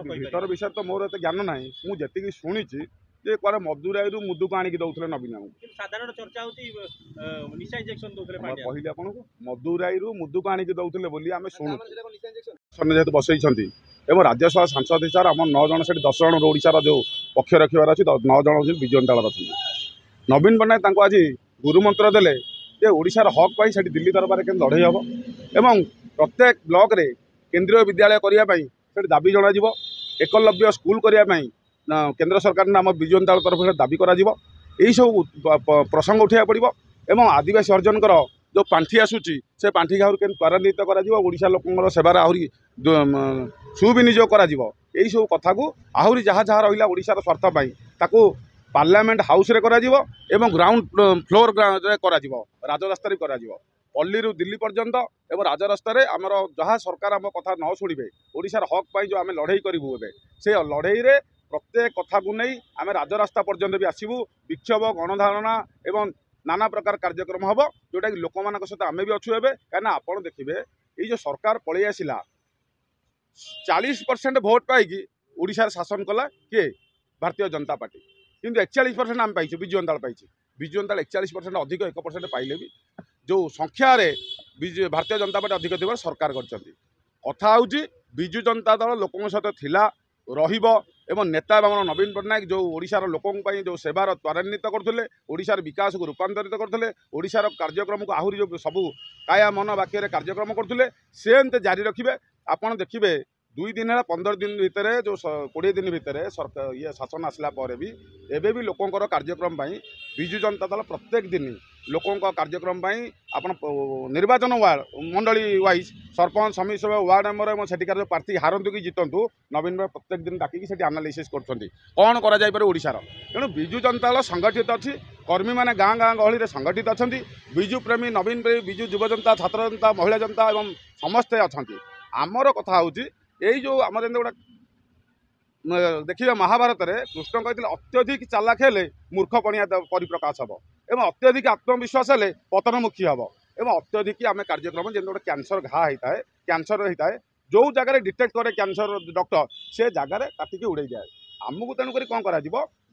ଭିतर विषय तो मोर एत ज्ञान ना मुझे शुणी जे कुआडे मदुराई मुदुक आणिक दौले नवीन साधारण चर्चा होती निशा इंजेक्शन दौले कहली आपन को मदुराई मुदुक आणिक दौले बोली आम शुणु जेहेतु बसई राज्यसभा सांसद हिसाब आम 9 जन से 10 जन ओडार जो पक्ष रखार अच्छी 9 जन हूँ विजु जनता दल अच्छा नवीन पट्टनायक आज गुरुमंत्र देले जे ओडिशार हक पाई से दिल्ली दरबार के लड़े हम एवं प्रत्येक ब्लॉक रे केंद्रीय विद्यालय करने दाबी जन एकलव्य स्कूल करने केंद्र सरकार आम विजु जनता दल तरफ दाबी कर सब प्रसंग उठा पड़ो एवं आदिवासी अर्जन जो पांठी आसूची से पांठी आहरी के त्वरान्वित करा लोक सेवार आहरी सुविनियोग कर सब कथा को आहरी जहाँ जहाँ रहा ओडिशार स्वार्थपाई ताकू पार्लियामेंट हाउस रे करा जीवो एवं ग्राउंड फ्लोर रे करा जीवो राजरास्ता रे करा जीवो पल्ली रु दिल्ली पर्यंत एवं राजरास्ता रे आमर जहाँ सरकार आम कथा न शुणिबे ओडिशार हक पाई जो आम लड़ाई करूँ एबे से लड़ाई रे प्रत्येक कथा को नहीं आम राजरास्ता पर्यंत भी आसबू विक्षोभ गणधारणा एवं नाना प्रकार कार्यक्रम हम जोटा कि लोक मान सहित आम भी अच्छु एबे कहीं आपड़ देखिए ये जो सरकार पलि आसला 40% भोट पाई ओडिशार शासन कला किए भारतीय जनता पार्टी किंतु 41% आम पाई विजु जनता पाई विजु जनता 41% अधिक 1% पाइले भी जो संख्यार भारतीय जनता पार्टी अधिक थी सरकार कथा हूँ विजु जनता दल लोक सहित थिला रहिबो एवं नेता बामन नवीन पट्टनायक जो ओडिशार लोकों जो सेवार त्वरान्वित करते ओडिशार विकास को रूपांतरित करते ओडिशार कार्यक्रम को आहरी जो सबू काया मन वाक्य कार्यक्रम करते से एमती जारी रखिए आपड़ देखिए 2 दिन है 15 दिन भितर जो 20 दिन भितर सरकार ये शासन आसला भी एबे भी लोकंर कार्यक्रम विजु जनता दल प्रत्येक दिन लोकों कार्यक्रम आप निर्वाचन वार्ड मंडली वाइज सरपंच समिति सभा वार्ड मेंबर और सेठिकार जो प्रार्थी हारतु कि जितु नवीन भाई प्रत्येक दिन डाकिकी आनालीसीस कर कौन करार तेणु विजु जनता दल संगठित अच्छी कर्मी मैंने गाँ गाँ गहली में संगठित अच्छा विजु प्रेमी नवीन प्रेमी विजु युव जनता छात्र जनता महिला जनता और समस्ते अच्छा आमर कथा हूँ यही जो आम गोटा देखिए महाभारत रे कृष्ण कहते अत्यधिक चालाक हेले मूर्ख पणिया परिप्रकाश हम एवं अत्यधिक आत्मविश्वास हेले पतनमुखी हम एवं अत्यधिक आम कार्यक्रम जमी गोटे कैंसर घा होता है कैंसर होता है जो जगह डिटेक्ट करे कैंसर डॉक्टर से जगार काटिकी उड़े जाए आमको तेणुक कौन कर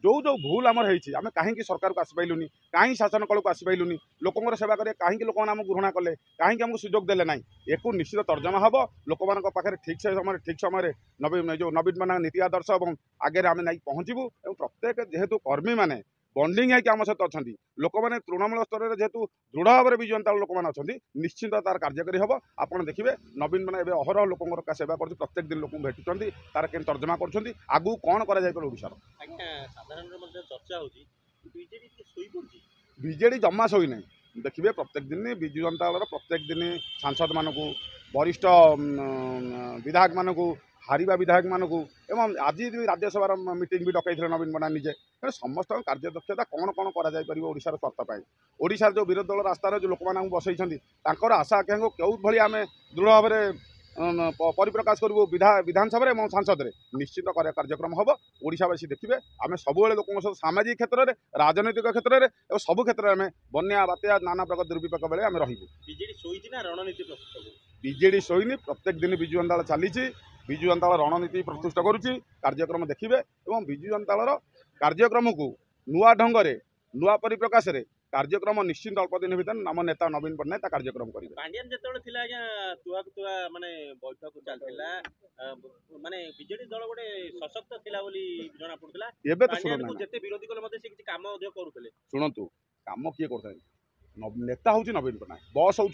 जो जो भूल आमर आम कहीं सरकार को आसपाइलुनि कहीं शासन कल को आसपाइलुनि लोकों सेवा करें कहीं लोक आम घृणा कले कहीं आमको सुजोग देले ना एक निश्चित तर्जमा हम लोक पाखे ठीक समय नवीन जो नवीन मान नीति आदर्श और आगे आम नहीं पहुँचू और प्रत्येक जेहेतु कर्मी मैंने बंडिंग है आम सहित अच्छा लोक मैंने तृणमूल स्तर में जेहेतु दृढ़ भाव में विजु जनता लोक मैंने अच्छा निश्चित तार कार्यकारी हम आप देखिए नवीन मैंने अहरह लोक सेवा कर प्रत्येक दिन लोक भेटुंट तार के तर्जमा कर आगू कौन कर बीजेडी जमा शोई ना देखिए प्रत्येक दिन विजु जनता दल प्रत्येक दिन सांसद मानक वरिष्ठ विधायक मानक हारिबा विधायक मानक एवं आज भी राज्यसभा मीटिंग भी डकई नवीन पट्टनायक निजे तेणु समस्त कार्यदक्षता कौन कौन कर स्वार्थपाई ओडिशार जो विरोधी दल रास्तार जो लोक मैंने बसई आशा आकांक्षा क्यों भाई आम दृढ़ भाव में परिप्रकाश करूँ विधानसभा और सांसद निश्चित कार्यक्रम हम ओडिशावासी देखिए आम सब लोक सामाजिक क्षेत्र में राजनैतिक क्षेत्र में और सब क्षेत्र में बन्या बात्या नाना प्रकार दुर्विपाक बेले आम बीजेडी शोनी प्रत्येक दिन विजु जनता दल चली विजु जनता दल रणनीति प्रस्तुत करुच्ची कार्यक्रम देखिए और विजु जनता दल कार्यक्रम को नुआ ढंग से नुआ परिप्रकाश रे कार्यक्रम निश्चित अल्प दिन भर नाम नेता नवीन पट्टनायक कार्यक्रम करेंगे पांडियान जो माने बैठक चलता माने बीजेडी दल गोटे सशक्त थिला बोली जना पड़ुला एबे तो सुनो जेते विरोधी कले मते से किछि काम अध्य करूतले सुनंतु काम किए करथाय नेता हूँ नवीन पट्टनायक बस हूँ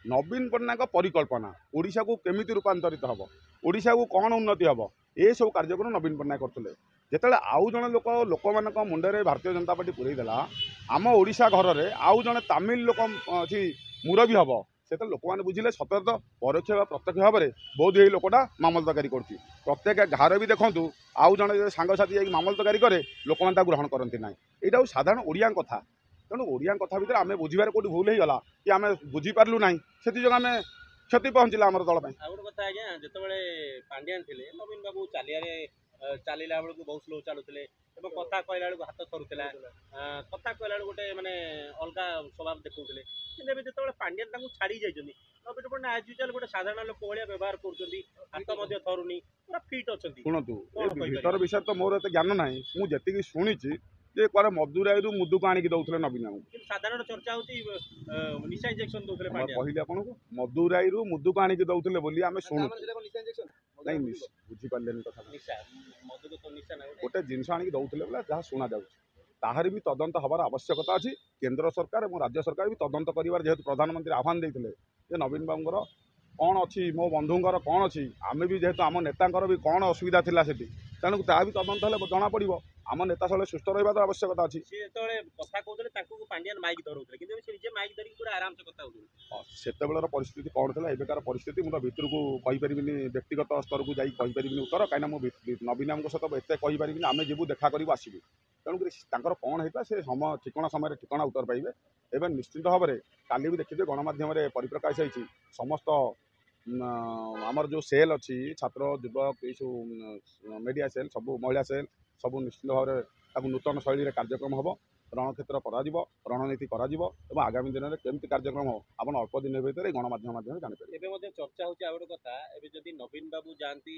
नवीन पट्टनायक परिकल्पना ओडिशा को केमिति रूपांतरित हम ओडिशा को कौन उन्नति हम ये सब कार्यक्रम नवीन पट्टनायक करते जिते आउ जड़े लोक मान मुंडे भारतीय जनता पार्टी पूरेदेला आम ओडिशा घर में आउ जड़े तमिल लोक अच्छी मुरबी हम से लोक मैंने बुझे सतत परोक्ष प्रत्यक्ष भाव में बहुत ही लोकटा मामलतकारी कर प्रत्येक घर भी देखूँ आउ जड़े सांगसाथी मामलतकारी करे लोक मैंने ग्रहण करती ना यहाँ साधारण ओडिया कथा तेणु ओडिया कथा भितर आम बुझार कौट भूल होगा कि आम बुझीपारू ना से जो आम क्षति पहुँचला आम दल कथा आज्ञा जो पांडियान थे नवीन बाबू चलिया चलला बेलू बहुत स्लो चलुते ଏବଂ କଥା କହିଲା ବେଳକୁ ହାତ ଥରୁଥିଲା, କଥା କହିଲା ବେଳକୁ ଗୋଟେ ମାନେ ଅଲଗା ସ୍ୱଭାବ ଦେଖାଉଥିଲେ। କିନ୍ତୁ ଏବେ ଯେତେବେଳେ ପାଣ୍ଡିଆନ ତାଙ୍କୁ ଛାଡ଼ି ଯାଇଛନ୍ତି, ନବୀନ ପଟ୍ଟନାୟକ ଆଜ ୟୁଜୁଆଲ ଗୋଟେ ସାଧାରଣ ଲୋକ ଭଳିଆ ବ୍ୟବହାର କରୁଛନ୍ତି, ହାତ ମଧ୍ୟ ଥରୁନି, ପୁରା ଫିଟ୍ ଅଛନ୍ତି। ଶୁଣନ୍ତୁ କଣ ଏ କହିପାରିବେ? ଭିତର ବିଷୟରେ ତ ମୋର ଏତେ ଜ୍ଞାନ ନାହିଁ। ମୁଁ ଯେତିକି ଶୁଣିଛି ଯେ କୁଆଡ଼େ ମଦୁରାଇରୁ ମୁଦୁକୁ ଆଣିକି ଦଉଥିଲେ ନବୀନ ବାବୁଙ୍କୁ। କିନ୍ତୁ ସାଧାରଣ ଚର୍ଚ୍ଚା ହଉଛି ନିଶା ଇଞ୍ଜେକ୍ସନ ଦଉଥିଲେ ମୁଁ ପାଣ୍ଡିଆନ। କହିଲି ଆପଣଙ୍କୁ ମଦୁରାଇରୁ ମୁଦୁକୁ ଆଣିକି ଦଉଥିଲେ ବୋଲି ଆମେ ଶୁଣୁଛୁ। ନାଇଁ ବୁଝିପାରିଲେନି କଥା। ନିଶା ମଧୁକୁ ତ ନିଶା ନା ଗୋଟେ। ଗୋଟେ ଜିନିଷ ଆଣିକି ଦଉଥିଲେ ବୋଲେ ଯାହା ଶୁଣାଯାଉଛି, ତାହାର ବି ତଦନ୍ତ ହେବାର ଆବଶ୍ୟକତା ଅଛି। କେନ୍ଦ୍ର ସରକାର ଏବଂ ରାଜ୍ୟ ସରକାର ବି ତଦନ୍ତ କରିବାର, ଯେହେତୁ ପ୍ରଧାନମନ୍ତ୍ରୀ ଆହ୍ୱାନ ଦେଇଥିଲେ ଯେ ନବୀନ ବାବୁଙ୍କର କ'ଣ ଅଛି, ମୋ ବନ୍ଧୁଙ୍କର କ'ଣ ଅଛି, ଆମେ ବି ଯେହେତୁ ଆମ ନେତାଙ୍କର ବି କ'ଣ ଅସୁବିଧା ଥିଲା ସେଠି, ତେଣୁ ତାହା ବି ତଦନ୍ତ ହେଲେ ଜଣାପଡ଼ିବ। ଆମ ନେତା ସବୁବେଳେ ସୁସ୍ଥ ରହିବାର ଆବଶ୍ୟକତା ଅଛି। ସିଏ ଯେତେବେଳେ କଥା କହୁଥିଲେ ତାଙ୍କୁ ପାଣ୍ଡିଆନ ମାଇକ୍ ଧରଉଥିଲେ, କିନ୍ତୁ ଏବେ ସେ ନିଜେ ମାଇକ୍ ଧରିକି ପୁରା ଆରାମସେ କଥା ହଉଛନ୍ତି। ସେତେବେଳର ପରିସ୍ଥିତି କ'ଣ ଥିଲା, ଏବେକାର ପରିସ୍ଥିତି ମୁଁ ତ ଭିତରକୁ କହିପାରିବିନି, ବ୍ୟକ୍ତିଗତ ସ୍ତରକୁ ଯାଇ କହିପାରିବିନି ଉତ୍ତର, କାହିଁକିନା ମୁଁ ନବୀନ ବାବୁଙ୍କ ସହିତ ଏତେ କହିପାରିବିନି। ଆମେ ଯିବୁ, ଦେଖା କରିବୁ, ଆସିବୁ। ତେଣୁକରି ତାଙ୍କର କ'ଣ ହେଇଥିଲା ସେ ଠିକଣା ସମୟରେ ଠିକଣା ଉତ୍ତର ପାଇବେ। ଏବେ ନିଶ୍ଚିତ ଭାବରେ କାଲି ବି ଦେଖିବେ ଗଣମାଧ୍ୟମରେ ପରିପ୍ରକାଶ ହେଇଛି, ସମସ୍ତ ଆମର ଯେଉଁ ସେଲ୍ ଅଛି, ଛାତ୍ର ଯୁବକ ଏଇସବୁ ମିଡ଼ିଆ ସେଲ୍, ସବୁ ମହିଳା ସେଲ୍, ସବୁ ନିଶ୍ଚିତ ଭାବରେ ତାକୁ ନୂତନ ଶୈଳୀରେ କାର୍ଯ୍ୟକ୍ରମ ହେବ, ରଣକ୍ଷେତ୍ର କରାଯିବ, ରଣନୀତି କରାଯିବ ଏବଂ ଆଗାମୀ ଦିନରେ କେମିତି କାର୍ଯ୍ୟକ୍ରମ ହେବ ଆପଣ ଅଳ୍ପ ଦିନ ଭିତରେ ଗଣମାଧ୍ୟମ ମାଧ୍ୟମରେ ଜାଣିପାରିବେ। ଏବେ ମଧ୍ୟ ଚର୍ଚ୍ଚା ହଉଛି ଆଉ ଗୋଟେ କଥା, ଏବେ ଯଦି ନବୀନ ବାବୁ ଯାଆନ୍ତି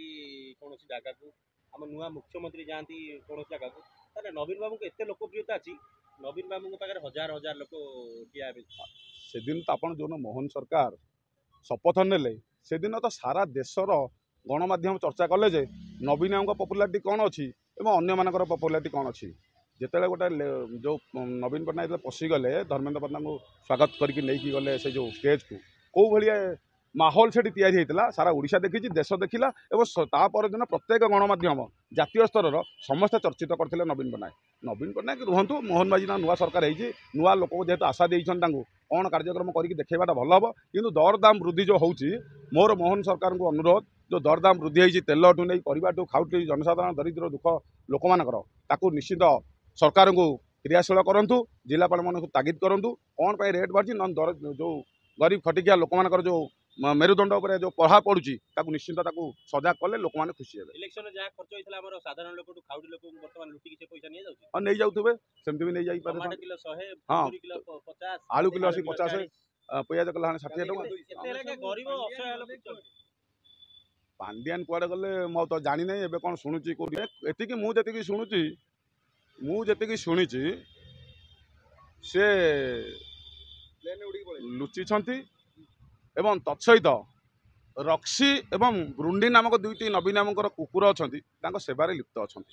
କୌଣସି ଜାଗାକୁ, ଆମ ନୂଆ ମୁଖ୍ୟମନ୍ତ୍ରୀ ଯାଆନ୍ତି କୌଣସି ଜାଗାକୁ, ତାହେଲେ ନବୀନ ବାବୁଙ୍କ ଏତେ ଲୋକପ୍ରିୟତା ଅଛି, ନବୀନ ବାବୁଙ୍କ ପାଖରେ ହଜାର ହଜାର ଲୋକ ଠିଆ ହେବେ। ସେଦିନ ତ ଆପଣ ଯେଉଁଦିନ ମୋହନ ସରକାର ଶପଥ ନେଲେ, ସେଦିନ ତ ସାରା ଦେଶର ଗଣମାଧ୍ୟମ ଚର୍ଚ୍ଚା କଲେ ଯେ ନବୀନ ବାବୁଙ୍କ ପପୁଲାରିଟି କ'ଣ ଅଛି ଏବଂ ଅନ୍ୟମାନଙ୍କର ପପୁଲାରିଟି କ'ଣ ଅଛି। ଯେତେବେଳେ ଗୋଟେ ଯେଉଁ ନବୀନ ପଟ୍ଟନାୟକ ଯେତେବେଳେ ପଶିଗଲେ, ଧର୍ମେନ୍ଦ୍ର ପ୍ରଧାନଙ୍କୁ ସ୍ୱାଗତ କରିକି ନେଇକି ଗଲେ ସେ ଯେଉଁ ଷ୍ଟେଜ୍କୁ, କେଉଁ ଭଳିଆ ମାହୋଲ ସେଠି ତିଆରି ହେଇଥିଲା ସାରା ଓଡ଼ିଶା ଦେଖିଛି, ଦେଶ ଦେଖିଲା ଏବଂ ତା ପରଦିନ ପ୍ରତ୍ୟେକ ଗଣମାଧ୍ୟମ ଜାତୀୟ ସ୍ତରର ସମସ୍ତେ ଚର୍ଚ୍ଚିତ କରିଥିଲେ ନବୀନ ପଟ୍ଟନାୟକ। ନବୀନ ପଟ୍ଟନାୟକ ରୁହନ୍ତୁ, ମୋହନ ମାଝୀ ତାଙ୍କ ନୂଆ ସରକାର ହେଇଛି, ନୂଆ ଲୋକଙ୍କୁ ଯେହେତୁ ଆଶା ଦେଇଛନ୍ତି, ତାଙ୍କୁ କ'ଣ କାର୍ଯ୍ୟକ୍ରମ କରିକି ଦେଖେଇବାଟା ଭଲ ହେବ। କିନ୍ତୁ ଦରଦାମ ବୃଦ୍ଧି ଯେଉଁ ହେଉଛି, ମୋର ମୋହନ ସରକାରଙ୍କୁ ଅନୁରୋଧ, ଯେଉଁ ଦରଦାମ ବୃଦ୍ଧି ହେଇଛି ତେଲଠୁ ନେଇ ପରିବାଠୁ ଖାଉଟି ଜନସାଧାରଣ ଦରିଦ୍ର ଦୁଃଖ ଲୋକମାନଙ୍କର, ତାକୁ ନିଶ୍ଚିତ ସରକାରଙ୍କୁ କ୍ରିୟାଶୀଳ କରନ୍ତୁ, ଜିଲ୍ଲାପାଳମାନଙ୍କୁ ତାଗିଦ କରନ୍ତୁ। କ'ଣ ପାଇଁ ରେଟ୍ ବଢ଼ିଛି, ନହେଲେ ଯେଉଁ ଗରିବ ଖଟିକିଆ ଲୋକମାନଙ୍କର ଯେଉଁ ମେରୁଦଣ୍ଡ ଉପରେ ଯେଉଁ ପ୍ରଭାବ ପଡ଼ୁଛି, ତାକୁ ନିଶ୍ଚିତ ତାକୁ ସଜାଗ କଲେ ଲୋକମାନେ ଖୁସି ହେବେ। ଇଲେକ୍ସନରେ ଯାହା ଖର୍ଚ୍ଚ ହେଇଥିଲା ଆମର ସାଧାରଣ ଲୋକଠୁ ଖାଉଟି ଲୋକଙ୍କୁ ବର୍ତ୍ତମାନ ଲୁଟିକି ସେ ପଇସା ନିଆଯାଉଛି। ହଁ ନେଇଯାଉଥିବେ, ସେମିତି ବି ନେଇଯାଇପାରେ। ଟମାଟୋ କିଲୋ 100, ହଁ, କିଲୋ 50, ଆଳୁ କିଲୋ ଆସି 50, 40। ପିଆଜ କିଲୋ 60 ଟଙ୍କା। ଏତେ ଲେଖା ଗରିବ ଅସହାୟ ଲୋକ ପାଣ୍ଡିଆନ କୁଆଡ଼େ ଗଲେ ମୁଁ ତ ଜାଣିନାହିଁ। ଏବେ କ'ଣ ଶୁଣୁଛି କେଉଁଠି, ଏତିକି ମୁଁ ଯେତିକି ଶୁଣିଛି ସେ ଲୁଚିଛନ୍ତି ଏବଂ ତତ୍ସହିତ ରକ୍ସି ଏବଂ ବ୍ରୁଣ୍ଡି ନାମକ ଦୁଇଟି ନବୀନ ବାବୁଙ୍କର କୁକୁର ଅଛନ୍ତି, ତାଙ୍କ ସେବାରେ ଲିପ୍ତ ଅଛନ୍ତି।